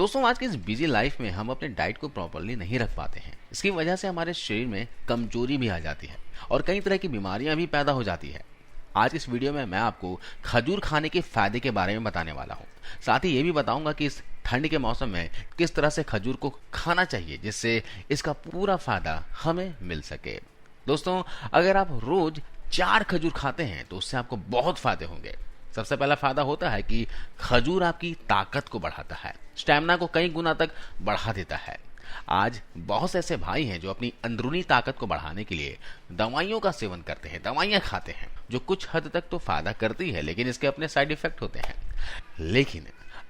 दोस्तों आज की इस बिजी लाइफ में हम अपने डाइट को प्रॉपरली नहीं रख पाते हैं। इसकी वजह से हमारे शरीर में कमजोरी भी आ जाती है और कई तरह की बीमारियां भी पैदा हो जाती है। आज इस वीडियो में मैं आपको खजूर खाने के फायदे के बारे में बताने वाला हूँ। साथ ही ये भी बताऊंगा कि इस ठंड के मौसम में किस तरह से खजूर को खाना चाहिए जिससे इसका पूरा फायदा हमें मिल सके। दोस्तों अगर आप रोज 4 खजूर खाते हैं तो उससे आपको बहुत फायदे होंगे। सबसे पहला फायदा होता है कि खजूर आपकी ताकत को बढ़ाता है, स्टैमिना को कई गुना तक बढ़ा देता है। आज बहुत से ऐसे भाई हैं जो अपनी अंदरूनी ताकत को बढ़ाने के लिए दवाइयों का सेवन करते हैं, दवाइयां खाते हैं, जो कुछ हद तक तो फायदा करती है लेकिन इसके अपने साइड इफेक्ट होते हैं। लेकिन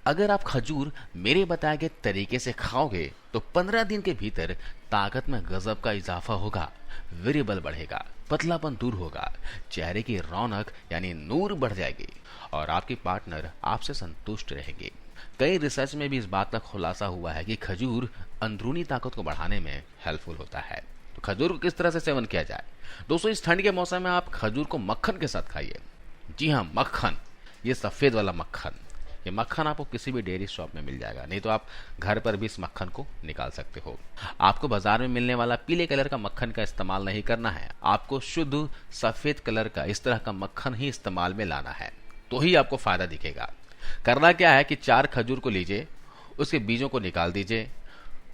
अगर आप खजूर मेरे बताए गए तरीके से खाओगे तो 15 दिन के भीतर ताकत में गजब का इजाफा होगा, वीर्य बल बढ़ेगा, पतलापन दूर होगा, चेहरे की रौनक यानी नूर बढ़ जाएगी और आपकी पार्टनर आपसे संतुष्ट रहेगी। कई रिसर्च में भी इस बात का खुलासा हुआ है कि खजूर अंदरूनी ताकत को बढ़ाने में हेल्पफुल होता है। तो खजूर को किस तरह से सेवन किया जाए? दोस्तों इस ठंड के मौसम में आप खजूर को मक्खन के साथ खाइए। जी हाँ, मक्खन, ये सफेद वाला मक्खन। ये मक्खन आपको किसी भी डेयरी शॉप में मिल जाएगा, नहीं तो आप घर पर भी इस मक्खन को निकाल सकते हो। आपको बाजार में मिलने वाला पीले कलर का मक्खन का इस्तेमाल नहीं करना है, आपको शुद्ध सफेद कलर का इस तरह का मक्खन ही इस्तेमाल में लाना है, तो ही आपको फायदा दिखेगा। करना क्या है कि 4 खजूर को लीजिए, उसके बीजों को निकाल दीजिए,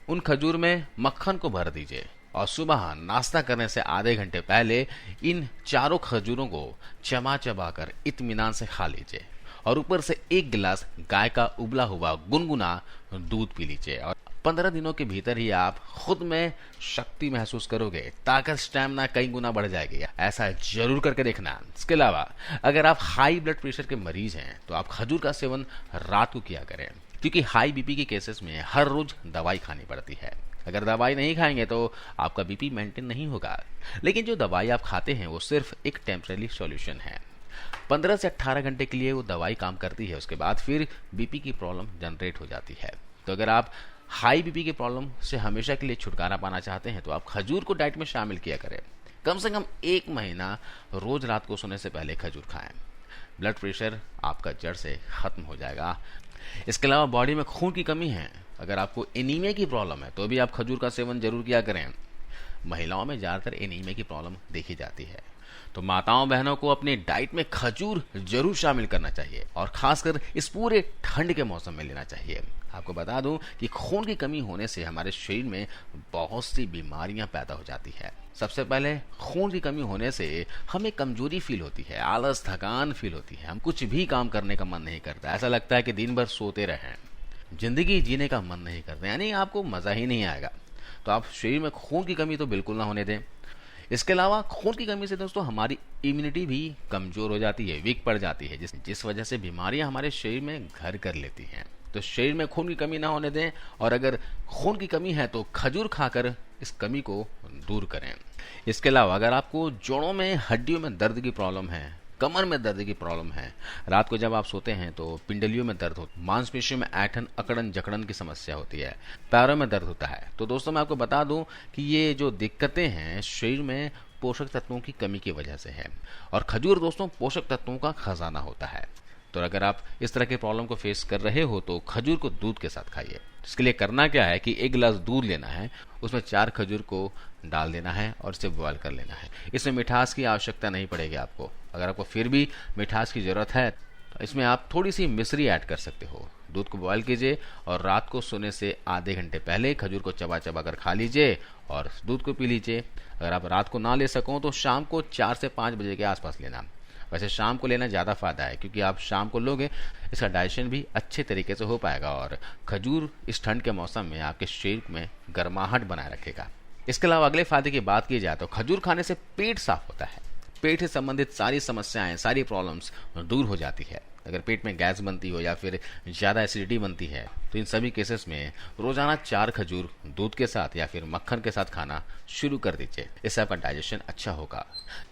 उन खजूर में मक्खन को भर दीजिए और सुबह नाश्ता करने से आधे घंटे पहले इन चारों खजूरों को चबा चबा कर इत्मीनान से खा लीजिए और ऊपर से 1 गिलास गाय का उबला हुआ गुनगुना दूध पी लीजिए और 15 दिनों के भीतर ही आप खुद में शक्ति महसूस करोगे, ताकत, स्टैमिना कई गुना बढ़ जाएगी। ऐसा जरूर करके देखना। इसके अलावा अगर आप हाई ब्लड प्रेशर के मरीज हैं तो आप खजूर का सेवन रात को किया करें, क्योंकि हाई बीपी के केसेस में हर रोज दवाई खानी पड़ती है। अगर दवाई नहीं खाएंगे तो आपका बीपी मेंटेन नहीं होगा, लेकिन जो दवाई आप खाते हैं वो सिर्फ एक टेम्परेरी सॉल्यूशन है। 15 से 18 घंटे के लिए वो दवाई काम करती है, उसके बाद फिर बीपी की प्रॉब्लम जनरेट हो जाती है। तो अगर आप हाई बीपी की प्रॉब्लम से हमेशा के लिए छुटकारा पाना चाहते हैं तो आप खजूर को डाइट में शामिल किया करें। कम से कम 1 महीना रोज रात को सोने से पहले खजूर खाएं। ब्लड प्रेशर आपका जड़ से खत्म हो जाएगा। इसके अलावा बॉडी में खून की कमी है, अगर आपको एनीमिया की प्रॉब्लम है तो भी आप खजूर का सेवन जरूर किया करें। महिलाओं में ज्यादातर एनीमिया की प्रॉब्लम देखी जाती है, तो माताओं बहनों को अपनी डाइट में खजूर जरूर शामिल करना चाहिए और खासकर इस पूरे ठंड के मौसम में लेना चाहिए। आपको बता दूं कि खून की कमी होने से हमारे शरीर में बहुत सी बीमारियां पैदा हो जाती है। सबसे पहले खून की कमी होने से हमें कमजोरी फील होती है, आलस, थकान फील होती है, हम कुछ भी काम करने का मन नहीं करता, ऐसा लगता है कि दिन भर सोते रहें, जिंदगी जीने का मन नहीं करता, यानी आपको मजा ही नहीं आएगा। तो आप शरीर में खून की कमी तो बिल्कुल ना होने दें। इसके अलावा खून की कमी से दोस्तों हमारी इम्यूनिटी भी कमजोर हो जाती है, वीक पड़ जाती है, जिस वजह से बीमारियां हमारे शरीर में घर कर लेती हैं। तो शरीर में खून की कमी ना होने दें और अगर खून की कमी है तो खजूर खाकर इस कमी को दूर करें। इसके अलावा अगर आपको जोड़ों में, हड्डियों में दर्द की प्रॉब्लम है, कमर में दर्द की प्रॉब्लम है, रात को जब आप सोते हैं तो पिंडलियों में दर्द होता है, मांसपेशियों में ऐंठन, अकड़न, जकड़न की समस्या होती है, पैरों में दर्द होता है, तो दोस्तों मैं आपको बता दूं कि ये जो दिक्कतें हैं शरीर में पोषक तत्वों की कमी की वजह से है और खजूर दोस्तों पोषक तत्वों का खजाना होता है। तो अगर आप इस तरह के प्रॉब्लम को फेस कर रहे हो तो खजूर को दूध के साथ खाइए। इसके लिए करना क्या है कि 1 गिलास दूध लेना है, उसमें 4 खजूर को डाल देना है और इसे बॉयल कर लेना है। इसमें मिठास की आवश्यकता नहीं पड़ेगी आपको। अगर आपको फिर भी मिठास की जरूरत है तो इसमें आप थोड़ी सी मिश्री ऐड कर सकते हो। दूध को बॉयल कीजिए और रात को सोने से आधे घंटे पहले खजूर को चबा चबा कर खा लीजिए और दूध को पी लीजिए। अगर आप रात को ना ले सको तो शाम को 4 से 5 बजे के आसपास लेना। वैसे शाम को लेना ज़्यादा फायदा है, क्योंकि आप शाम को लोगे, इसका डाइजेशन भी अच्छे तरीके से हो पाएगा और खजूर इस ठंड के मौसम में आपके शरीर में गर्माहट बनाए रखेगा। इसके अलावा अगले फायदे की बात की जाए तो खजूर खाने से पेट साफ होता है। पेट से संबंधित सारी समस्याएं, सारी प्रॉब्लम्स दूर हो जाती है। अगर पेट में गैस बनती हो या फिर ज़्यादा एसिडिटी बनती है तो इन सभी केसेस में रोजाना 4 खजूर दूध के साथ या फिर मक्खन के साथ खाना शुरू कर दीजिए। इससे आपका डाइजेशन अच्छा होगा,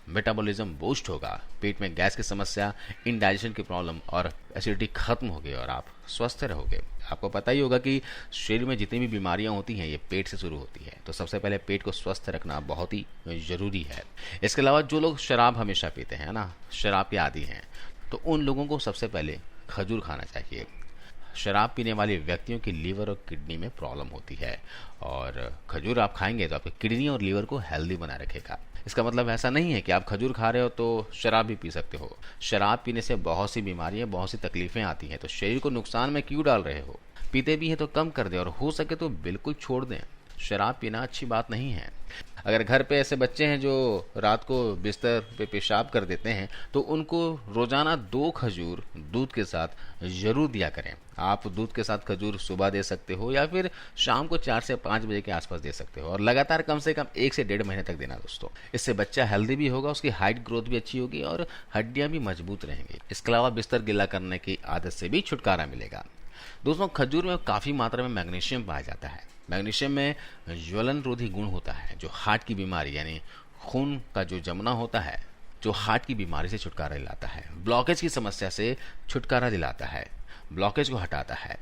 मेटाबॉलिज्म बूस्ट होगा, पेट में गैस की समस्या, इंडाइजेशन की प्रॉब्लम और एसिडिटी खत्म होगी और आप स्वस्थ रहोगे। आपको पता ही होगा कि शरीर में जितनी भी बीमारियां होती हैं ये पेट से शुरू होती है, तो सबसे पहले पेट को स्वस्थ रखना बहुत ही जरूरी है। इसके अलावा जो लोग शराब हमेशा पीते हैं ना, शराब के आदी हैं, तो उन लोगों को सबसे पहले खजूर खाना चाहिए। शराब पीने वाले व्यक्तियों की लीवर और किडनी में प्रॉब्लम होती है। और खजूर आप खाएंगे तो आपकी किडनी और लीवर को हेल्दी बनाए रखेगा। इसका मतलब ऐसा नहीं है कि आप खजूर खा रहे हो तो शराब भी पी सकते हो। शराब पीने से बहुत सी बीमारियां, बहुत सी तकलीफें आती हैं, तो शरीर को नुकसान में क्यों डाल रहे हो? पीते भी हैं तो कम कर दें, और हो सके तो बिल्कुल छोड़ दें। शराब पीना अच्छी बात नहीं है। अगर घर पे ऐसे बच्चे हैं जो रात को बिस्तर पे पेशाब कर देते हैं, तो उनको रोजाना 2 खजूर दूध के साथ जरूर दिया करें। आप दूध के साथ खजूर सुबह दे सकते हो या फिर शाम को 4 से 5 बजे के आसपास दे सकते हो, और लगातार कम से कम 1 से 1.5 महीने तक देना दोस्तों। इससे बच्चा हेल्दी भी होगा, उसकी हाइट ग्रोथ भी अच्छी होगी और हड्डियां भी मजबूत रहेंगी। इसके अलावा बिस्तर गीला करने की आदत से भी छुटकारा मिलेगा। दोस्तों, खजूर में काफी मात्रा में मैग्नीशियम पाया जाता है। मैग्नीशियम में ज्वलन रोधी गुण होता है, जो हार्ट की बीमारी यानी खून का जो जमना होता है, जो हार्ट की बीमारी से छुटकारा दिलाता है, ब्लॉकेज की समस्या से छुटकारा दिलाता है, ब्लॉकेज को हटाता है।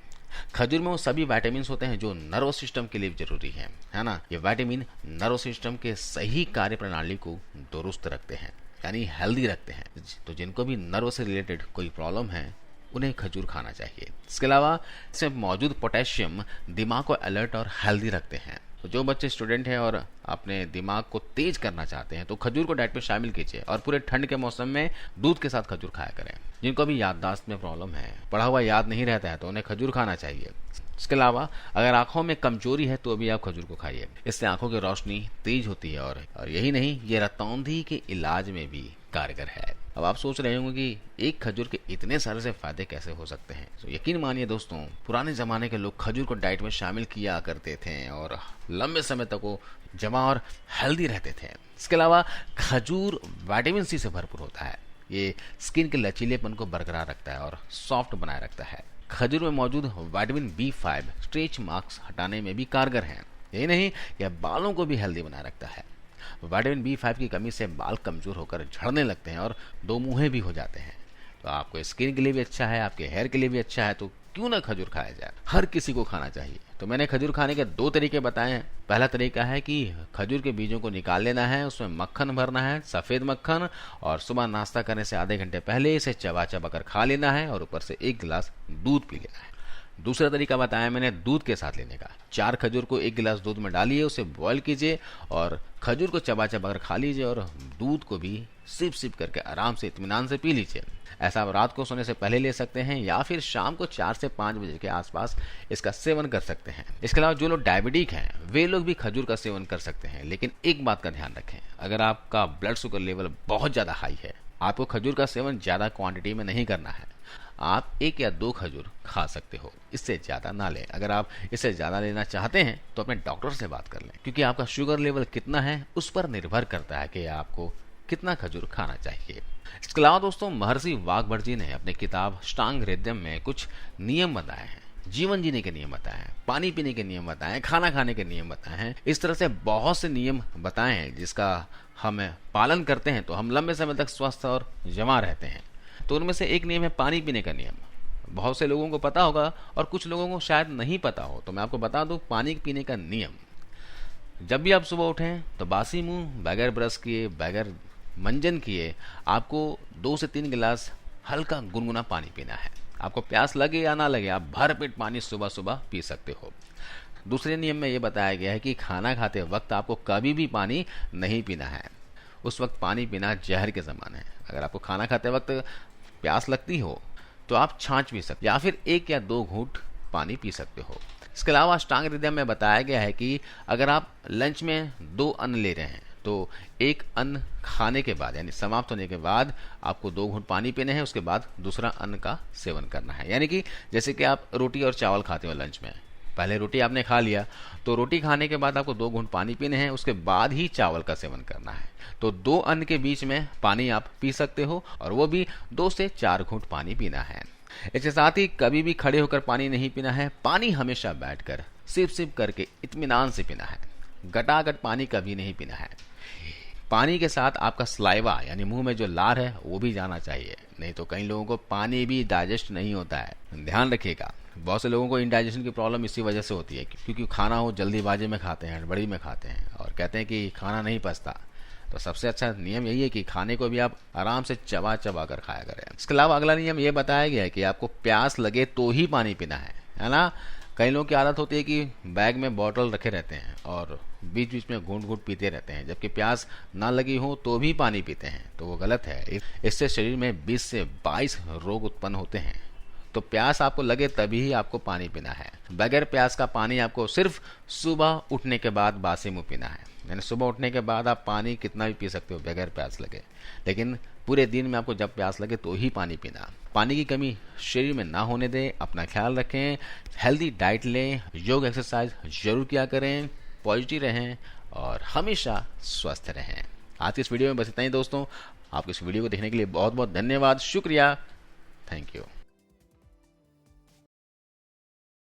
खजूर में वो सभी विटामिन होते हैं जो नर्व सिस्टम के लिए जरूरी है ना। ये विटामिन नर्व सिस्टम के सही कार्य प्रणाली को दुरुस्त रखते हैं, यानी हेल्दी रखते हैं। तो जिनको भी नर्व से रिलेटेड कोई प्रॉब्लम है, उन्हें खजूर खाना चाहिए। इसके अलावा इसमें मौजूद पोटेशियम दिमाग को अलर्ट और हेल्दी रखते हैं। तो जो बच्चे स्टूडेंट हैं और अपने दिमाग को तेज करना चाहते हैं, तो खजूर को डाइट में शामिल कीजिए, और पूरे ठंड के मौसम में दूध के साथ खजूर खाया करें। जिनको भी याददाश्त में प्रॉब्लम है, पढ़ा हुआ याद नहीं रहता है, तो उन्हें खजूर खाना चाहिए। इसके अलावा अगर आंखों में कमजोरी है तो भी आप खजूर को खाइए। इससे आंखों की रोशनी तेज होती है, और यही नहीं, ये रतौंधी के इलाज में भी कारगर है। अब आप सोच रहे होंगे कि एक खजूर के इतने सारे से फायदे कैसे हो सकते हैं। तो यकीन मानिए दोस्तों, पुराने जमाने के लोग खजूर को डाइट में शामिल किया करते थे और लंबे समय तक वो जमा और हेल्दी रहते थे। इसके अलावा खजूर विटामिन सी से भरपूर होता है। ये स्किन के लचीलेपन को बरकरार रखता है और सॉफ्ट बनाए रखता है। खजूर में मौजूद विटामिन B5 स्ट्रेच मार्क्स हटाने में भी कारगर है। यही नहीं, यह बालों को भी हेल्दी बनाए रखता है। विटामिन B5 की कमी से बाल कमजोर होकर झड़ने लगते हैं और 2 मुंहे भी हो जाते हैं। तो आपको स्किन के लिए भी अच्छा है, आपके हेयर के लिए भी अच्छा है, तो क्यों ना खजूर खाया जाए। हर किसी को खाना चाहिए। तो मैंने खजूर खाने के 2 तरीके बताए हैं। पहला तरीका है कि खजूर के बीजों को निकाल लेना है, उसमें मक्खन भरना है, सफेद मक्खन, और सुबह नाश्ता करने से आधे घंटे पहले इसे चबा चबा कर खा लेना है, और ऊपर से 1 गिलास दूध पी लेना है। दूसरा तरीका बताया मैंने दूध के साथ लेने का। 4 खजूर को 1 गिलास दूध में डालिए, उसे बॉईल कीजिए और खजूर को चबा चबा कर खा लीजिए, और दूध को भी सिप सिप करके आराम से इत्मीनान से पी लीजिए। ऐसा आप रात को सोने से पहले ले सकते हैं, या फिर शाम को 4 से 5 बजे के आसपास इसका सेवन कर सकते हैं। इसके अलावा जो लोग डायबिटिक हैं, वे लोग भी खजूर का सेवन कर सकते हैं। लेकिन एक बात का ध्यान रखें, अगर आपका ब्लड शुगर लेवल बहुत ज्यादा हाई है, आपको खजूर का सेवन ज्यादा क्वांटिटी में नहीं करना है। आप 1 या 2 खजूर खा सकते हो, इससे ज्यादा ना लें। अगर आप इससे ज्यादा लेना चाहते हैं तो अपने डॉक्टर से बात कर लें, क्योंकि आपका शुगर लेवल कितना है उस पर निर्भर करता है कि आपको कितना खजूर खाना चाहिए। इसके अलावा दोस्तों, महर्षि वाघभट जी ने अपनी किताब अष्टांग हृदयम में कुछ नियम बताए हैं। जीवन जीने के नियम बताए हैं, पानी पीने के नियम बताए हैं, खाना खाने के नियम बताए हैं। इस तरह से बहुत से नियम बताए हैं जिसका हम पालन करते हैं तो हम लंबे समय तक स्वस्थ और जमा रहते हैं। तो उनमें से एक नियम है पानी पीने का नियम। बहुत से लोगों को पता होगा और कुछ लोगों को शायद नहीं पता हो, तो मैं आपको बता दूं पानी पीने का नियम। जब भी आप सुबह उठें तो बासी मुंह, बगैर ब्रश किए, बगैर मंजन किए, आपको 2 से 3 गिलास हल्का गुनगुना पानी पीना है। आपको प्यास लगे या ना लगे, आप भर पेट पानी सुबह सुबह पी सकते हो। दूसरे नियम में यह बताया गया है कि खाना खाते वक्त आपको कभी भी पानी नहीं पीना है। उस वक्त पानी पीना जहर के समान है। अगर आपको खाना खाते वक्त प्यास लगती हो तो आप छाछ पी सकते, या फिर 1 या 2 घूंट पानी पी सकते हो। इसके अलावा अष्टांग हृदयम में बताया गया है कि अगर आप लंच में 2 अन्न ले रहे हैं तो 1 अन्न खाने के बाद यानी समाप्त होने के बाद आपको 2 घूंट पानी पीने हैं, उसके बाद दूसरा अन्न का सेवन करना है। यानी कि जैसे कि आप रोटी और चावल खाते हो लंच में, पहले रोटी आपने खा लिया, तो रोटी खाने के बाद आपको 2 घूंट पानी पीने हैं, उसके बाद ही चावल का सेवन करना है। तो 2 अन्न के बीच में पानी आप पी सकते हो, और वो भी 2 से 4 घूंट पानी पीना है। इसके साथ ही कभी भी खड़े होकर पानी नहीं पीना है। पानी हमेशा बैठकर सिप सिप करके इत्मीनान से पीना है। गटागट पानी कभी नहीं पीना है। पानी के साथ आपका स्लाइवा यानी मुंह में जो लार है वो भी जाना चाहिए, नहीं तो कई लोगों को पानी भी डाइजेस्ट नहीं होता है। ध्यान रखिएगा, बहुत से लोगों को इंडाइजेशन की प्रॉब्लम इसी वजह से होती है, क्योंकि खाना वो जल्दीबाजी में खाते हैं, हड़बड़ी में खाते हैं और कहते हैं कि खाना नहीं पचता। तो सबसे अच्छा नियम यही है कि खाने को भी आप आराम से चबा चबा कर खाया करें। इसके अलावा अगला नियम ये बताया गया है कि आपको प्यास लगे तो ही पानी पीना है ना। कई लोगों की आदत होती है कि बैग में बॉटल रखे रहते हैं और बीच बीच में घूंट घूंट पीते रहते हैं, जबकि प्यास ना लगी हो तो भी पानी पीते हैं, तो वो गलत है। इससे शरीर में 20 से 22 रोग उत्पन्न होते हैं। तो प्यास आपको लगे तभी ही आपको पानी पीना है। बगैर प्यास का पानी आपको सिर्फ सुबह उठने के बाद बासी मुंह पीना है। यानी सुबह उठने के बाद आप पानी कितना भी पी सकते हो बगैर प्यास लगे, लेकिन पूरे दिन में आपको जब प्यास लगे तो ही पानी पीना। पानी की कमी शरीर में ना होने दें, अपना ख्याल रखें, हेल्दी डाइट लें, योग एक्सरसाइज जरूर किया करें, पॉजिटिव रहें और हमेशा स्वस्थ रहें। आज की इस वीडियो में बस इतना ही दोस्तों। आपको इस वीडियो को देखने के लिए बहुत बहुत धन्यवाद, शुक्रिया, थैंक यू।